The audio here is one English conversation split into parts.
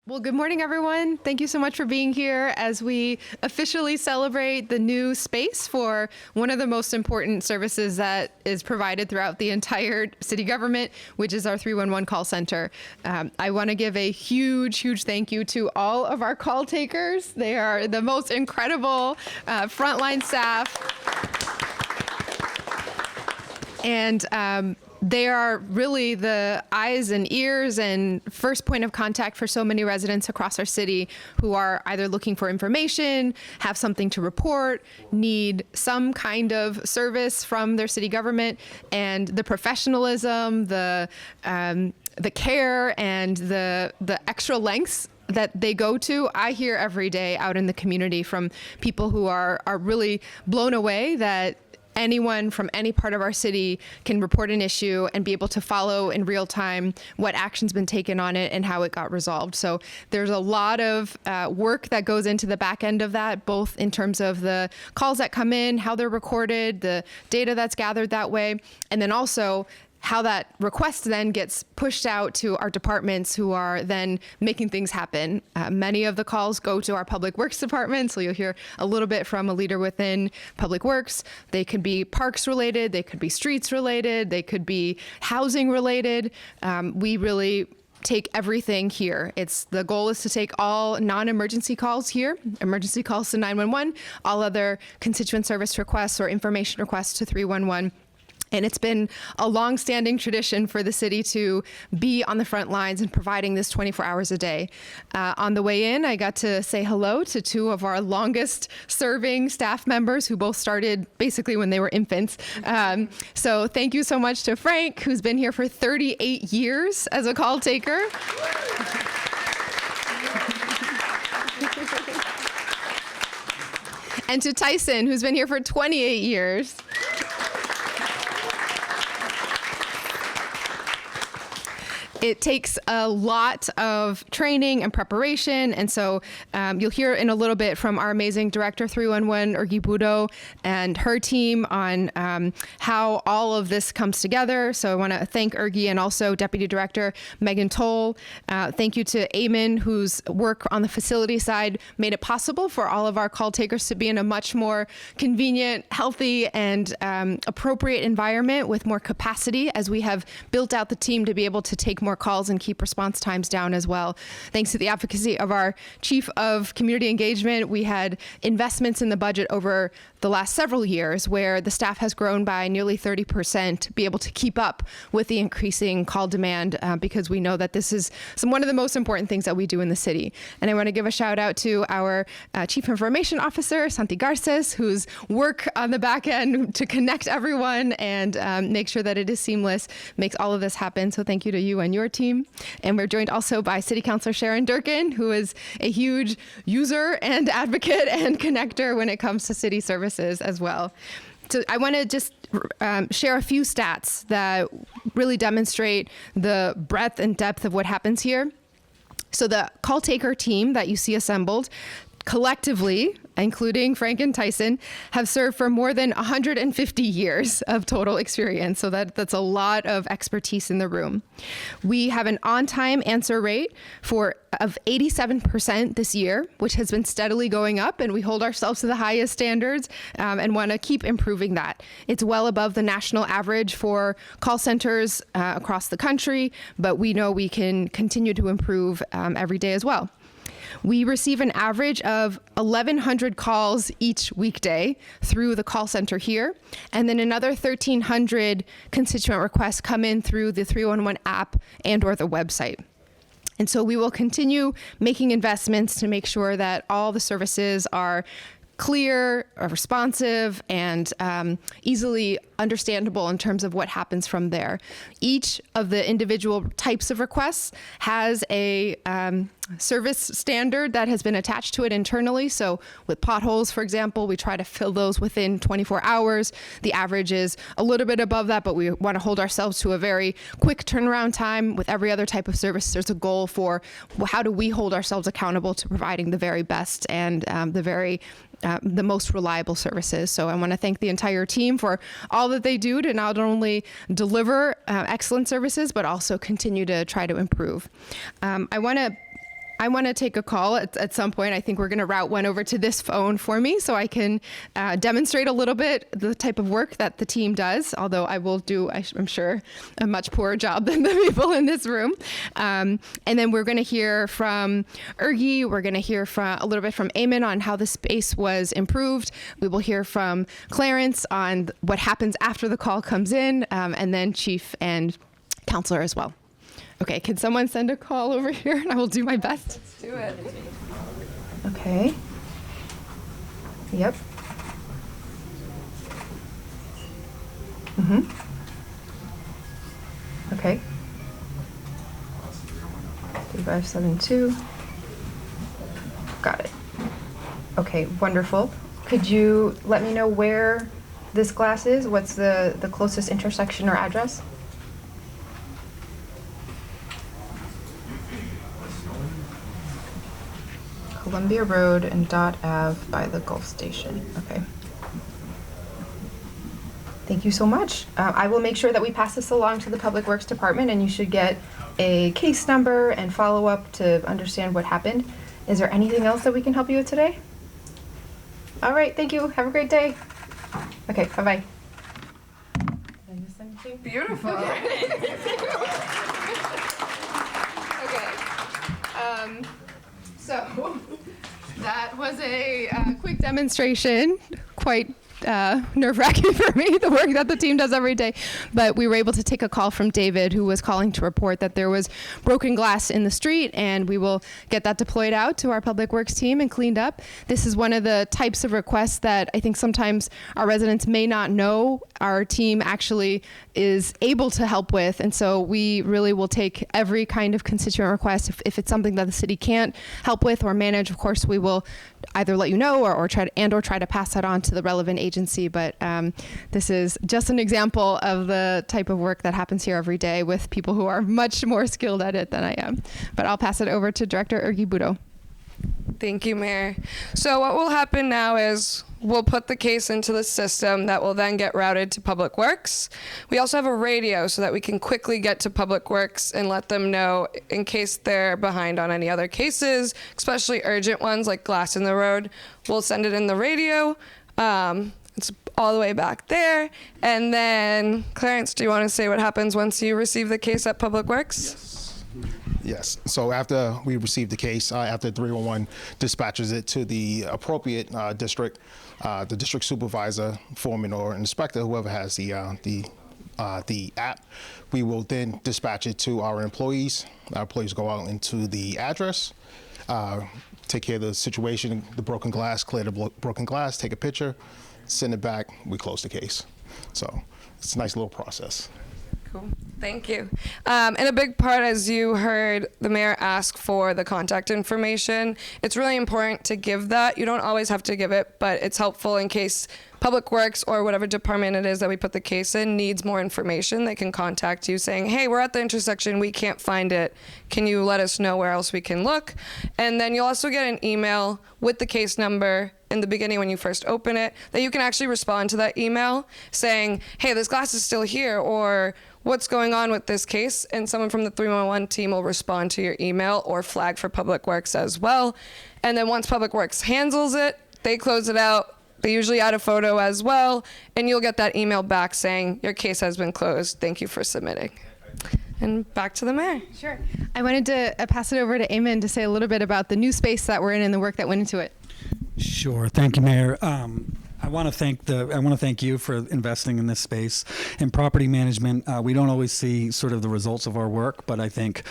Well, good morning, everyone. Thank you so much for being here as we officially celebrate the new space for one of the most important services that is provided throughout the entire city government, which is our 311 call center. I want to give a huge, huge thank you to all of our call takers. They are the most incredible frontline staff. And they are really the eyes and ears and first point of contact for so many residents across our city who are either looking for information, have something to report, need some kind of service from their city government, and the professionalism, the care, and the extra lengths that they go to, I hear every day out in the community from people who are really blown away that anyone from any part of our city can report an issue and be able to follow in real time what action's been taken on it and how it got resolved. So there's a lot of work that goes into the back end of that, both in terms of the calls that come in, how they're recorded, the data that's gathered that way, and then also how that request then gets pushed out to our departments who are then making things happen. Many of the calls go to our Public Works department, so you'll hear a little bit from a leader within Public Works. They could be parks related, they could be streets related, they could be housing related. We really take everything here. The goal is to take all non-emergency calls here, emergency calls to 911, all other constituent service requests or information requests to 311. And it's been a long-standing tradition for the city to be on the front lines and providing this 24 hours a day. On the way in, I got to say hello to two of our longest-serving staff members who both started basically when they were infants. So thank you so much to Frank, who's been here for 38 years as a call taker. And to Tyson, who's been here for 28 years. It takes a lot of training and preparation, and so you'll hear in a little bit from our amazing Director 311, Urgi Budo, and her team on how all of this comes together. So I want to thank Urgi and also Deputy Director Megan Toll. Thank you to Eamon, whose work on the facility side made it possible for all of our call takers to be in a much more convenient, healthy, and appropriate environment with more capacity as we have built out the team to be able to take more calls and keep response times down as well. Thanks to the advocacy of our Chief of Community Engagement, we had investments in the budget over the last several years where the staff has grown by nearly 30% to be able to keep up with the increasing call demand because we know that this is one of the most important things that we do in the city. And I want to give a shout out to our Chief Information Officer, Santi Garces, whose work on the back end to connect everyone and make sure that it is seamless makes all of this happen. So thank you to you and your team. And we're joined also by City Councilor Sharon Durkin, who is a huge user and advocate and connector when it comes to city services as well. So I want to just share a few stats that really demonstrate the breadth and depth of what happens here. So the call taker team that you see assembled collectively, including Frank and Tyson, have served for more than 150 years of total experience. So that's a lot of expertise in the room. We have an on-time answer rate of 87% this year, which has been steadily going up, and we hold ourselves to the highest standards and want to keep improving that. It's well above the national average for call centers across the country, but we know we can continue to improve every day as well. We receive an average of 1,100 calls each weekday through the call center here, and then another 1,300 constituent requests come in through the 311 app and or the website. And so we will continue making investments to make sure that all the services are clear, responsive, and easily understandable in terms of what happens from there. Each of the individual types of requests has a service standard that has been attached to it internally. So with potholes, for example, we try to fill those within 24 hours. The average is a little bit above that, but we want to hold ourselves to a very quick turnaround time. With every other type of service, there's a goal for how do we hold ourselves accountable to providing the very best and the most reliable services. So I want to thank the entire team for all that they do to not only deliver excellent services, but also continue to try to improve. I want to I want to take a call at some point. I think we're going to route one over to this phone for me so I can demonstrate a little bit the type of work that the team does, although I will do, I'm sure, a much poorer job than the people in this room. And then we're going to hear from Ergi. We're going to hear from a little bit from Eamon on how the space was improved. We will hear from Clarence on what happens after the call comes in, and then Chief and Counselor as well. Okay, can someone send a call over here? I will do my best. Let's do it. Okay. Yep. Okay. 3572. Got it. Okay, wonderful. Could you let me know where this glass is? What's the closest intersection or address? Columbia Road and Dot Ave by the Gulf Station. Okay. Thank you so much. I will make sure that we pass this along to the Public Works Department, and you should get a case number and follow up to understand what happened. Is there anything else that we can help you with today? All right, thank you. Have a great day. Okay, bye-bye. Did I miss anything? Beautiful. Okay. So that was a quick demonstration, quite nerve-wracking for me, the work that the team does every day. But we were able to take a call from David, who was calling to report that there was broken glass in the street, and we will get that deployed out to our Public Works team and cleaned up. This is one of the types of requests that I think sometimes our residents may not know our team actually is able to help with. And so we really will take every kind of constituent request. If it's something that the city can't help with or manage, of course, we will either let you know or try to pass that on to the relevant agency. But this is just an example of the type of work that happens here every day with people who are much more skilled at it than I am. But I'll pass it over to Director Ergi Budo. Thank you, Mayor. So what will happen now is we'll put the case into the system that will then get routed to Public Works. We also have a radio so that we can quickly get to Public Works and let them know in case they're behind on any other cases, especially urgent ones like glass in the road. We'll send it in the radio. It's all the way back there. And then, Clarence, do you want to say what happens once you receive the case at Public Works? Yes. So after we receive the case, after 311 dispatches it to the appropriate district, the district supervisor, foreman, or inspector, whoever has the app, we will then dispatch it to our employees. Our employees go out into the address, take care of the situation, the broken glass, clear the broken glass, take a picture, send it back, we close the case. So it's a nice little process. Cool. Thank you. And a big part, as you heard the mayor ask for the contact information, it's really important to give that. You don't always have to give it, but it's helpful in case Public Works or whatever department it is that we put the case in needs more information. They can contact you saying, hey, we're at the intersection, we can't find it. Can you let us know where else we can look? And then you'll also get an email with the case number in the beginning when you first open it, that you can actually respond to that email saying, hey, this glass is still here, or what's going on with this case? And someone from the 311 team will respond to your email or flag for Public Works as well. And then once Public Works handles it, they close it out. They usually add a photo as well, and you'll get that email back saying your case has been closed. Thank you for submitting. And back to the mayor. Sure. I wanted to pass it over to Eamon to say a little bit about the new space that we're in and the work that went into it. Sure. Thank you, Mayor. I want to thank you for investing in this space. In property management, we don't always see sort of the results of our work, but I think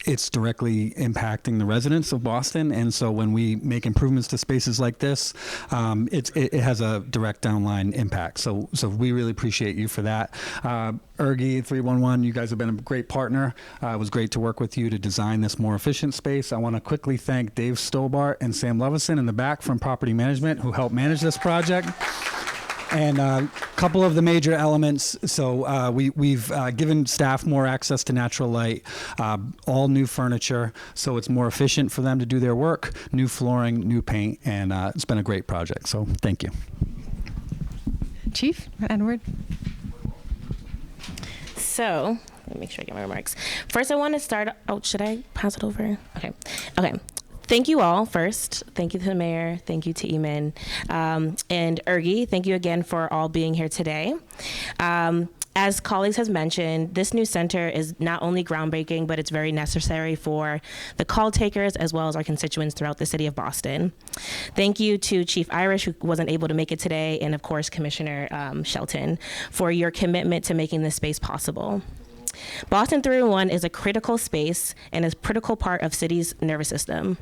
it's directly impacting the residents of Boston. And so when we make improvements to spaces like this, it has a direct downline impact. So we really appreciate you for that. Ergi 311, you guys have been a great partner. It was great to work with you to design this more efficient space. I want to quickly thank Dave Stobart and Sam Levison in the back from Property Management who helped manage this project. And a couple of the major elements. So we've given staff more access to natural light, all new furniture, so it's more efficient for them to do their work, new flooring, new paint, and it's been a great project. So thank you. Chief, Edward. So Let me make sure I get my remarks. First, I want to start. Oh, should I pass it over? Okay. Okay. Thank you all first. Thank you to the mayor. Thank you to Eamon. And Ergi, thank you again for all being here today. As colleagues has mentioned, this new center is not only groundbreaking, but it's very necessary for the call takers as well as our constituents throughout the city of Boston. Thank you to Chief Irish, who wasn't able to make it today, and of course, Commissioner Shelton, for your commitment to making this space possible. Boston 301 is a critical space and is a critical part of city's nervous system.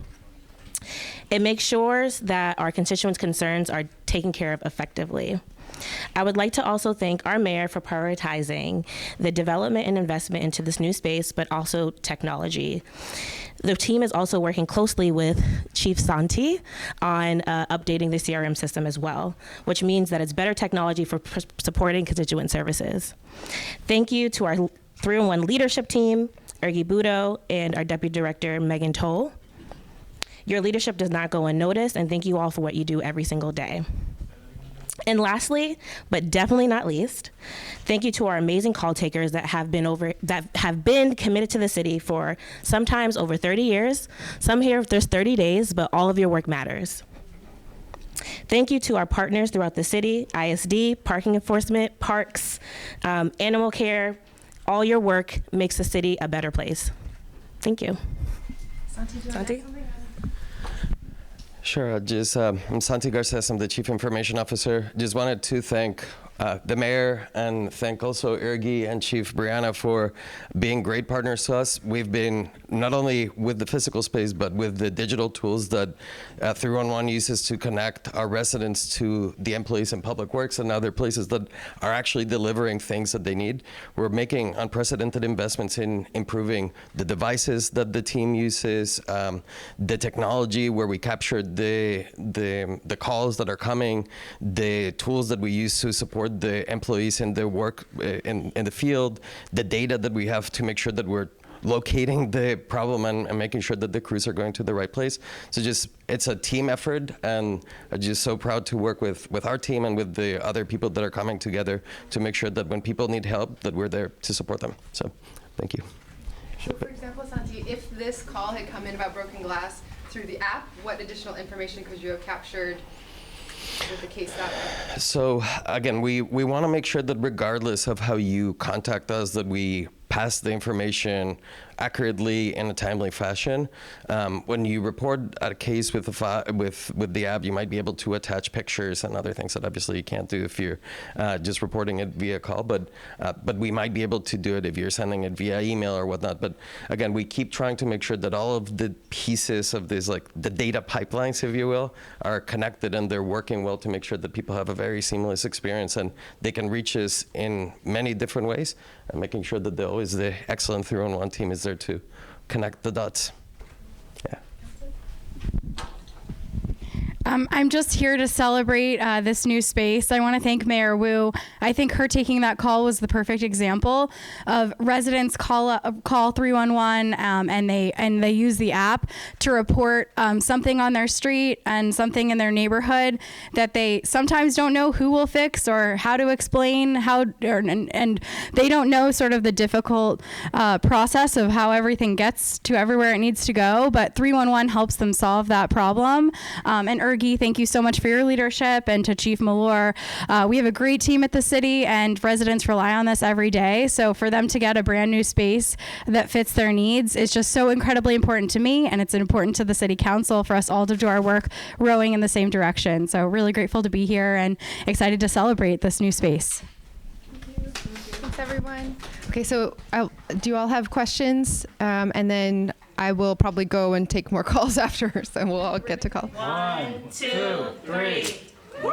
It makes sure that our constituents' concerns are taken care of effectively. I would like to also thank our mayor for prioritizing the development and investment into this new space, but also technology. The team is also working closely with Chief Santi on updating the CRM system as well, which means that it's better technology for supporting constituent services. Thank you to our 301 leadership team, Ergi Budo, and our Deputy Director, Megan Toll. Your leadership does not go unnoticed, and thank you all for what you do every single day. And lastly, but definitely not least, thank you to our amazing call takers that have been committed to the city for sometimes over 30 years. Some here there's 30 days, but all of your work matters. Thank you to our partners throughout the city, ISD, parking enforcement, parks, animal care. All your work makes the city a better place. Thank you. Santi? Sure. I'm Santi Garces. I'm the Chief Information Officer. Just wanted to thank the mayor and thank also Ergi and Chief Brianna for being great partners to us. We've been not only with the physical space, but with the digital tools that 311 uses to connect our residents to the employees in Public Works and other places that are actually delivering things that they need. We're making unprecedented investments in improving the devices that the team uses, the technology where we captured the calls that are coming, the tools that we use to support the employees in their work in the field, the data that we have to make sure that we're locating the problem and making sure that the crews are going to the right place. So it's a team effort, and I'm just so proud to work with our team and with the other people that are coming together to make sure that when people need help, that we're there to support them. So thank you. So for example, Santi, if this call had come in about broken glass through the app, what additional information could you have captured with the case that way? So again, we want to make sure that regardless of how you contact us, that we pass the information accurately in a timely fashion. When you report a case with the app, you might be able to attach pictures and other things that obviously you can't do if you're just reporting it via call. But we might be able to do it if you're sending it via email or whatnot. But again, we keep trying to make sure that all of the pieces of this, like the data pipelines, if you will, are connected and they're working well to make sure that people have a very seamless experience and they can reach us in many different ways, and making sure that the excellent 311 team is there to connect the dots. Yeah. I'm just here to celebrate this new space. I want to thank Mayor Wu. I think her taking that call was the perfect example of residents call 311 and they use the app to report something on their street and something in their neighborhood that they sometimes don't know who will fix or how to explain and they don't know sort of the difficult process of how everything gets to everywhere it needs to go. But 311 helps them solve that problem. And Ergi, thank you so much for your leadership, and to Chief Malor. We have a great team at the city, and residents rely on this every day. So for them to get a brand new space that fits their needs is just so incredibly important to me, and it's important to the City Council for us all to do our work rowing in the same direction. So really grateful to be here and excited to celebrate this new space. Thanks, everyone. Okay, so do you all have questions? And then I will probably go and take more calls after, so we'll all get to call. 1, 2, 3. Woo!